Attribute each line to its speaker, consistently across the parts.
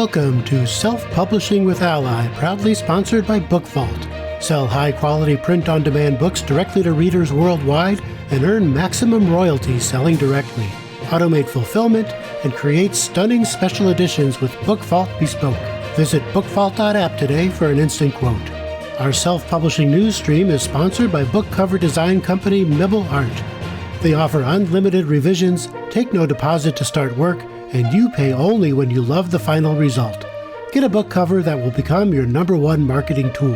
Speaker 1: Welcome to Self-Publishing with ALLi, proudly sponsored by Book Vault. Sell high-quality print-on-demand books directly to readers worldwide and earn maximum royalties selling directly. Automate fulfillment and create stunning special editions with Book Vault Bespoke. Visit bookvault.app today for an instant quote. Our self-publishing news stream is sponsored by book cover design company Mibble Art. They offer unlimited revisions, take no deposit to start work, and you pay only when you love the final result. Get a book cover that will become your #1 marketing tool.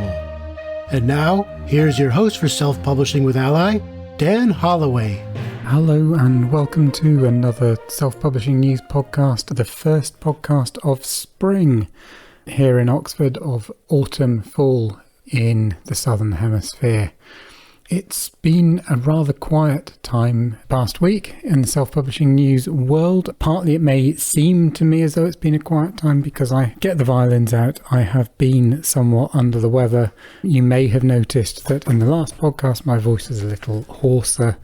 Speaker 1: And now, here's your host for Self-Publishing with ALLi, Dan Holloway.
Speaker 2: Hello and welcome to another self-publishing news podcast, the first podcast of spring here in Oxford, of autumn, fall in the Southern Hemisphere. It's been a rather quiet time past week in the self-publishing news world. Partly it may seem to me as though it's been a quiet time because I get the violins out. I have been somewhat under the weather. You may have noticed that in the last podcast my voice is a little hoarser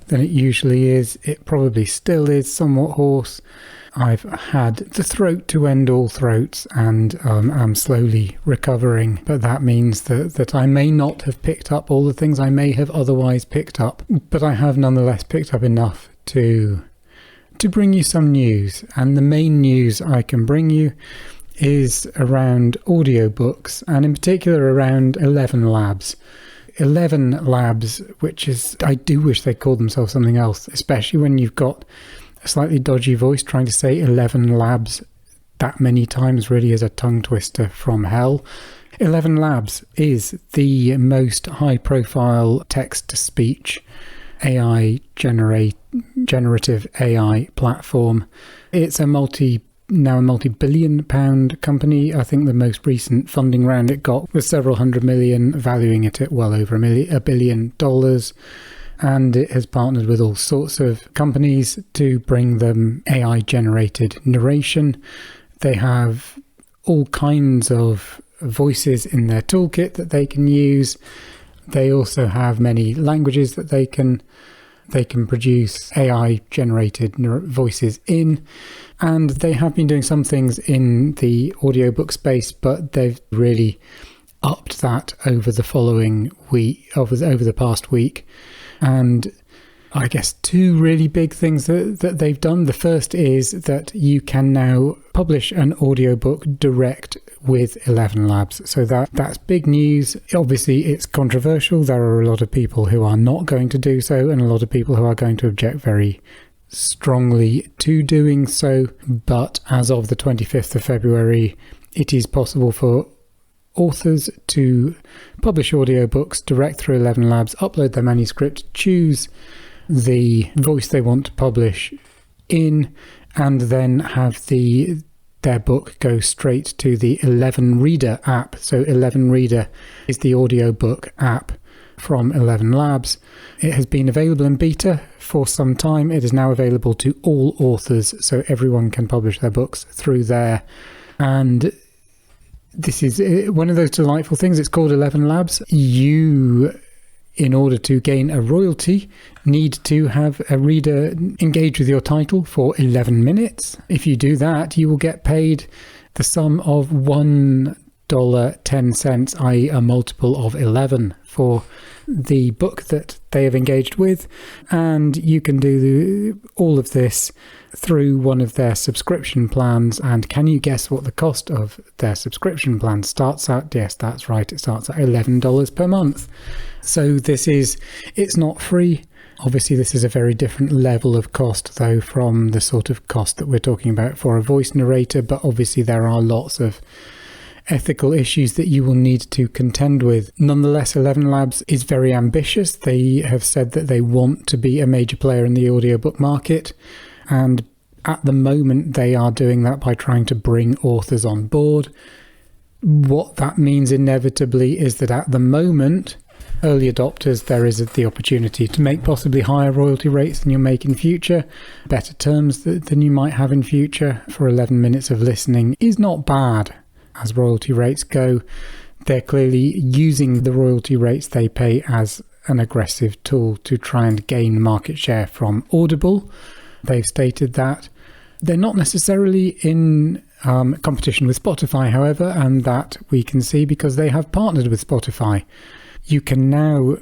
Speaker 2: than it usually is. It probably still is somewhat hoarse. I've had the throat to end all throats and I'm slowly recovering, but that means that I may not have picked up all the things I may have otherwise picked up, but I have nonetheless picked up enough to bring you some news. And the main news I can bring you is around audiobooks, and in particular around 11 Labs. 11 Labs, which is, I do wish they called themselves something else, especially when you've got a slightly dodgy voice. Trying to say 11 Labs that many times really is a tongue twister from hell. 11 Labs is the most high profile text-to-speech AI generative AI platform. It's now a multi-billion pound company. I think the most recent funding round it got was several hundred million, valuing it at well over $1 billion. And it has partnered with all sorts of companies to bring them AI-generated narration. They have all kinds of voices in their toolkit that they can use. They also have many languages that they can produce AI-generated voices in. And they have been doing some things in the audiobook space, but they've really upped that over the following week, over the past week. And I guess two really big things that they've done. The first is that you can now publish an audiobook direct with 11 Labs. So that's big news. Obviously, it's controversial. There are a lot of people who are not going to do so, and a lot of people who are going to object very strongly to doing so. But as of the 25th of February, it is possible for authors to publish audiobooks direct through 11 Labs, upload their manuscript, choose the voice they want to publish in, and then have their book go straight to the 11 Reader app. So 11 Reader is the audiobook app from 11 Labs. It has been available in beta for some time. It is now available to all authors, so everyone can publish their books through there. And this is one of those delightful things. It's called 11 Labs. You, in order to gain a royalty, need to have a reader engage with your title for 11 minutes. If you do that, you will get paid the sum of $1.10, i.e. a multiple of 11 for the book that they have engaged with. And you can do all of this through one of their subscription plans. And can you guess what the cost of their subscription plan starts at? Yes, that's right. It starts at $11 per month. So it's not free. Obviously, this is a very different level of cost, though, from the sort of cost that we're talking about for a voice narrator. But obviously, there are lots of ethical issues that you will need to contend with. Nonetheless, 11 Labs is very ambitious. They have said that they want to be a major player in the audiobook market. And at the moment, they are doing that by trying to bring authors on board. What that means inevitably is that at the moment, early adopters, there is the opportunity to make possibly higher royalty rates than you'll make in future. Better terms than you might have in future for 11 minutes of listening is not bad as royalty rates go. They're clearly using the royalty rates they pay as an aggressive tool to try and gain market share from Audible. They've stated that. They're not necessarily in competition with Spotify, however, and that we can see because they have partnered with Spotify. You can now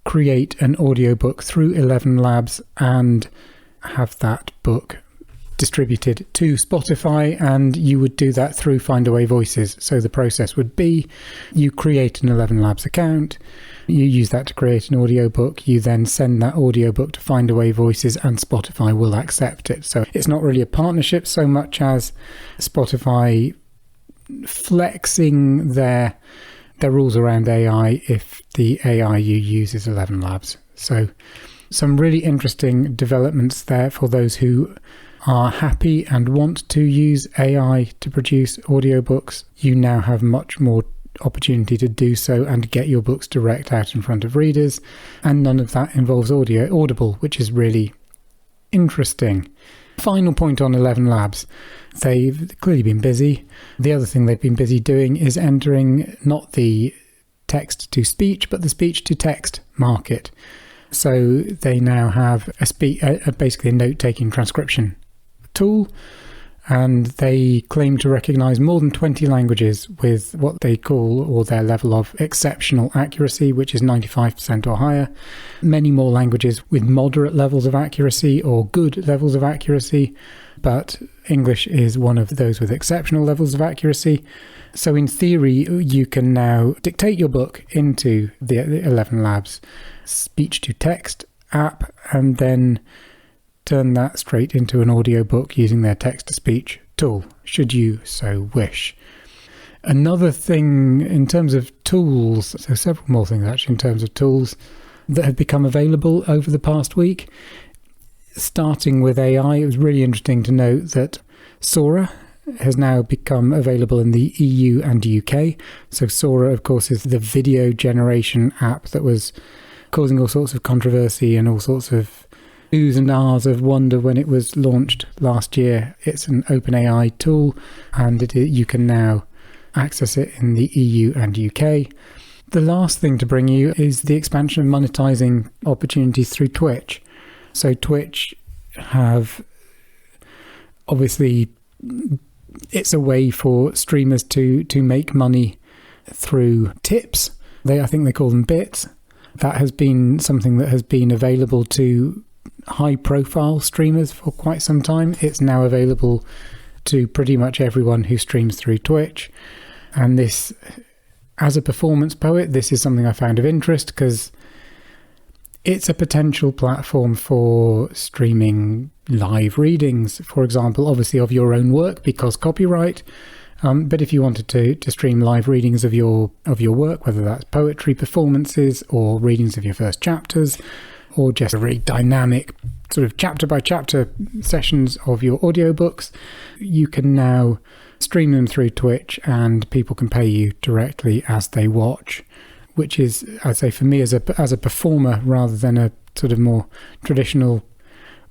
Speaker 2: create an audiobook through 11 Labs and have that book distributed to Spotify, and you would do that through Findaway Voices. So the process would be you create an 11 Labs account, you use that to create an audiobook, you then send that audiobook to Findaway Voices and Spotify will accept it. So it's not really a partnership so much as Spotify flexing their rules around AI if the AI you use is 11 Labs. So some really interesting developments there for those who are happy and want to use AI to produce audiobooks. You now have much more opportunity to do so and get your books direct out in front of readers, and none of that involves Audible, which is really interesting. Final point on 11 Labs. They've clearly been busy. The other thing they've been busy doing is entering not the text to speech, but the speech to text market. So they now have basically a note-taking transcription tool, and they claim to recognize more than 20 languages with what they call, or their level of exceptional accuracy, which is 95% or higher. Many more languages with moderate levels of accuracy or good levels of accuracy, but English is one of those with exceptional levels of accuracy. So in theory, you can now dictate your book into the 11 Labs speech to text app and then turn that straight into an audiobook using their text-to-speech tool, should you so wish. Another thing in terms of tools, so several more things actually in terms of tools that have become available over the past week. Starting with AI, it was really interesting to note that Sora has now become available in the EU and UK. So Sora, of course, is the video generation app that was causing all sorts of controversy and all sorts of oohs and ahs of wonder when it was launched last year. It's an OpenAI tool, and you can now access it in the EU and UK. The last thing to bring you is the expansion of monetizing opportunities through Twitch. So Twitch have, obviously, it's a way for streamers to make money through tips. I think they call them bits. That has been something that has been available to high-profile streamers for quite some time. It's now available to pretty much everyone who streams through Twitch. And this, as a performance poet, this is something I found of interest because it's a potential platform for streaming live readings, for example, obviously of your own work because copyright. But if you wanted to stream live readings of your work, whether that's poetry performances or readings of your first chapters, or just a really dynamic sort of chapter by chapter sessions of your audiobooks, you can now stream them through Twitch and people can pay you directly as they watch, which is, I'd say, for me as a performer rather than a sort of more traditional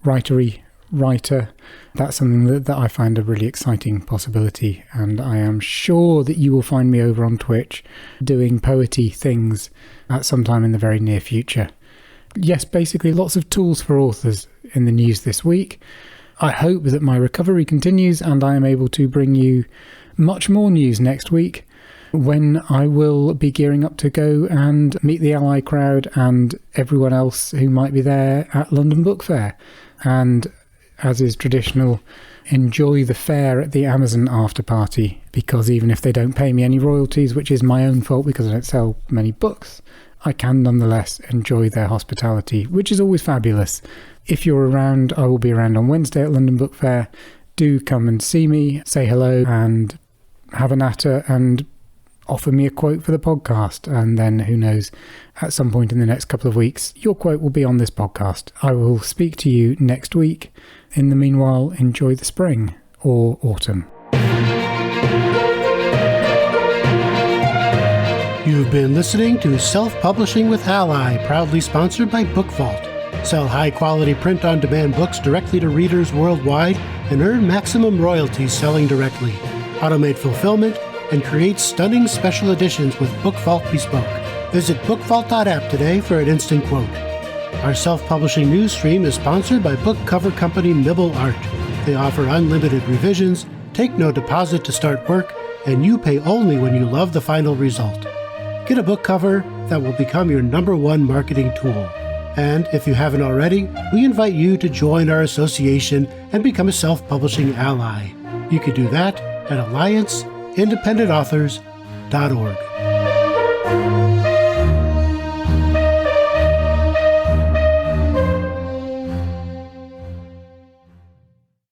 Speaker 2: writer, that's something that I find a really exciting possibility, and I am sure that you will find me over on Twitch doing poety things at some time in the very near future. Yes, basically lots of tools for authors in the news this week. I hope that my recovery continues and I am able to bring you much more news next week when I will be gearing up to go and meet the ALLi crowd and everyone else who might be there at London Book Fair. And as is traditional, enjoy the fair at the Amazon after party, because even if they don't pay me any royalties, which is my own fault because I don't sell many books, I can nonetheless enjoy their hospitality, which is always fabulous. If you're around, I will be around on Wednesday at London Book Fair. Do come and see me, say hello and have a natter and offer me a quote for the podcast. And then who knows, at some point in the next couple of weeks, your quote will be on this podcast. I will speak to you next week. In the meanwhile, enjoy the spring or autumn.
Speaker 1: You've been listening to Self-Publishing with ALLi, proudly sponsored by Book Vault. Sell high-quality print-on-demand books directly to readers worldwide and earn maximum royalties selling directly. Automate fulfillment and create stunning special editions with Book Vault Bespoke. Visit bookvault.app today for an instant quote. Our self-publishing news stream is sponsored by book cover company Nibble Art. They offer unlimited revisions, take no deposit to start work, and you pay only when you love the final result. Get a book cover that will become your #1 marketing tool. And if you haven't already, we invite you to join our association and become a self-publishing ally. You can do that at allianceindependentauthors.org.